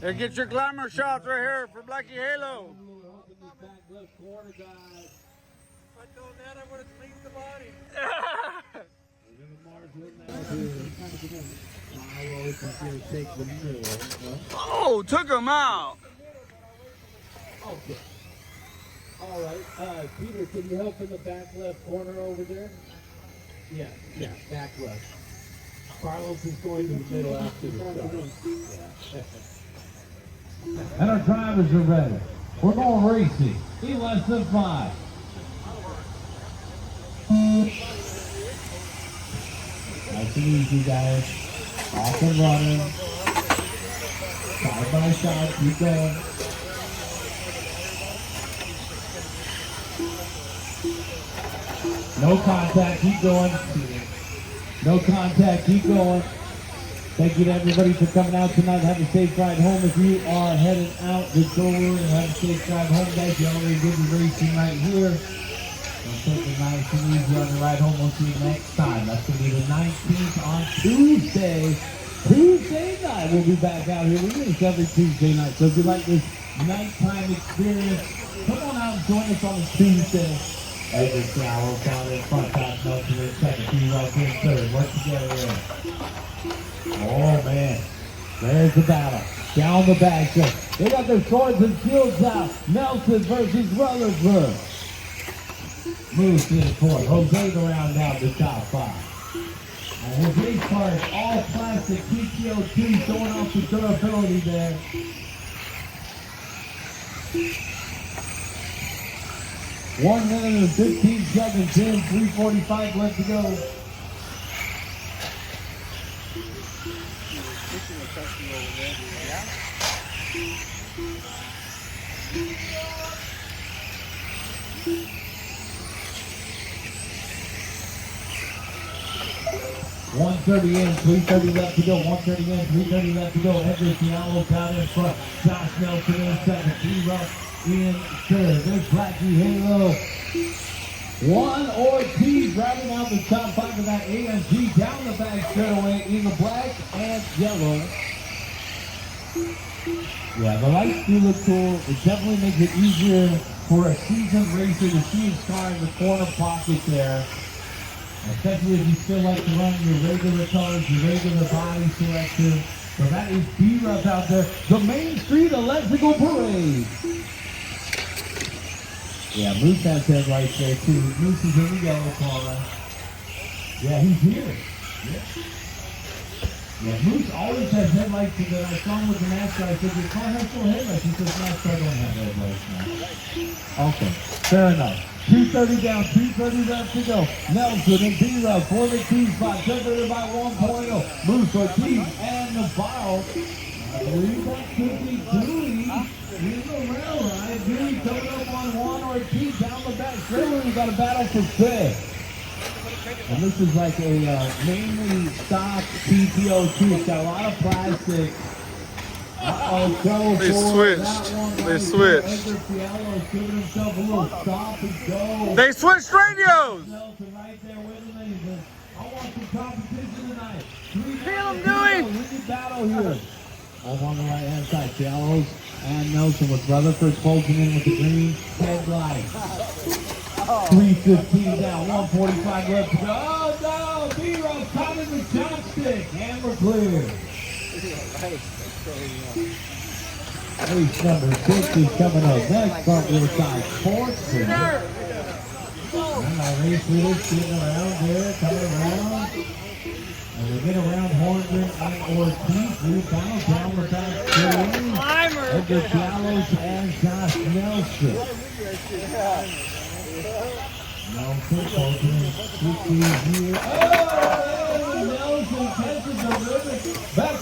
Hey, get your glamour shots right here for Blackie Halo. Oh, took him out. Okay. All right. Peter, can you help in the back left corner over there? Yeah, back left. Carlos is going to the middle after the start. Yeah. And our drivers are ready. We're going racing in less than 5. Nice and easy, guys. Off and running. Side by side, keep going. No contact, keep going. No contact, keep going. Thank you to everybody for coming out tonight. Have a safe ride home. If you are heading out the door, have a safe ride home, guys. You already did the racing right here. So take it nice and easy on the ride home. We'll see you next time. That's going to be the 19th on Tuesday. Tuesday night, we'll be back out here. We do this every Tuesday night. So if you like this nighttime experience, come on out and join us on a Tuesday. Edgar Flowers down in front, top Nelson in second, T-Rock in third. Work together there. Oh man, there's the battle. Down the back stretch. They got their swords and shields out. Nelson versus Rutherford. Moves to the fourth. Jose to round out the top 5. And Jose's car is all plastic PTO2, showing off the durability there. 1 minute and 15 seconds in, 3:45 left to go. .130 in, 3:30 left to go. 1:30 in, 3:30 left to go. Edgar Fiallo down in front. Josh Nelson in second. T-Rock in third. There's Blackie Halo. One Ortiz driving out the top 5 of that AMG down the back straightaway in the black and yellow. Yeah, the lights do look cool. It definitely makes it easier for a seasoned racer to see his car in the corner pocket there. Especially if you still like to run your regular colors, your regular body selection. So that is B-Rup out there. The Main Street Electrical Parade. Yeah, Moose has headlights there too. Moose is in the yellow car. Yeah, he's here. Yeah, Moose always has headlights that I saw him with the NASCAR. I said, your car has no headlights. He says, NASCAR don't have headlights now. Okay, fair enough. 2:30 down, 2:30 left to go. Nelson and B-Rup for the T spot, separated by 1.0. Moose, Ortiz, and Navarro. I believe that could be Dewey. Here's the rail ride. Dewey coming up on 1 Ortiz down the back. Trailer, we got a battle for fifth. And this is like a mainly stock PTO2. It's got a lot of plastic. They switched. They switched. Edgar Fiallo's giving himself a little stop and go. They switched radios. Nelson right there with him. And he says, I want some competition tonight. Feel him doing. Wicked battle here. Over on the right hand side, Fiallo's and Nelson with Rutherford closing in with the green headlight. 3:15 down, 1:45 left to go. Oh no, B-Rup caught in the chopstick, and we're clear. Race number 6 is coming up next, front wheel side sports. And our race leaders getting around there, coming around. And we get around Horngren and Ortiz. We final down the back three. Edgar Gallows and Josh Nelson. Nelson closing in 60 here. Oh! Nelson catches the ribbon. Back.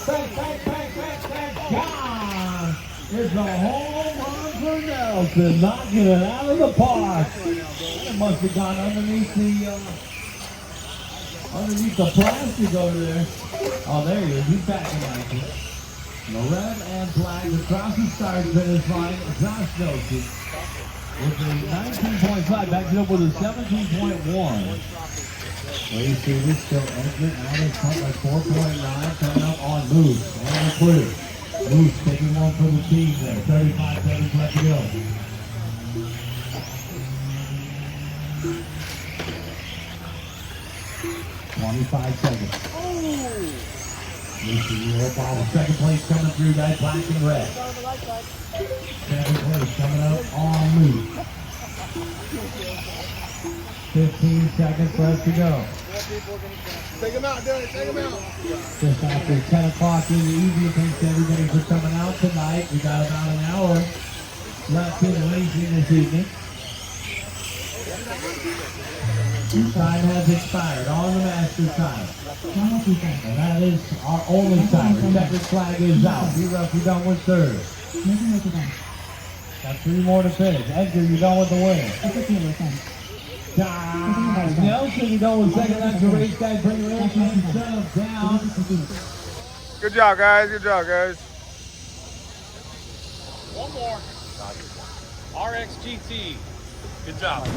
Gone. It's a home run for Nelson. Knocking it out of the park. It must have gone underneath the plastic over there. Oh, there he is. He's back in action. The red and black across the start finish line. Josh Nelson with a 19.5, backed it up with a 17.1. Race series still Edgar out in front by 4.9, coming up on Moose. And clear. Moose taking one for the team there. 35 seconds left to go. $25. Moose the yellow ball. Second place coming through, guys. Black and red. Second place coming up on Moose. 15 seconds left to go. Take him out, Danny. Take him out. Just after 10 o'clock in the evening, thanks to everybody for coming out tonight. We got about an hour left in racing this evening. Time has expired on the master time. And that is our only time. The checkered flag is out. B-Ruff, you done with third. Got 3 more to finish. Edgar, you done with the win. Nelson, you done with second. That's the race, guys. Bring your race themselves down. Good job, guys. Good job, guys. One more. RXGT. Good job.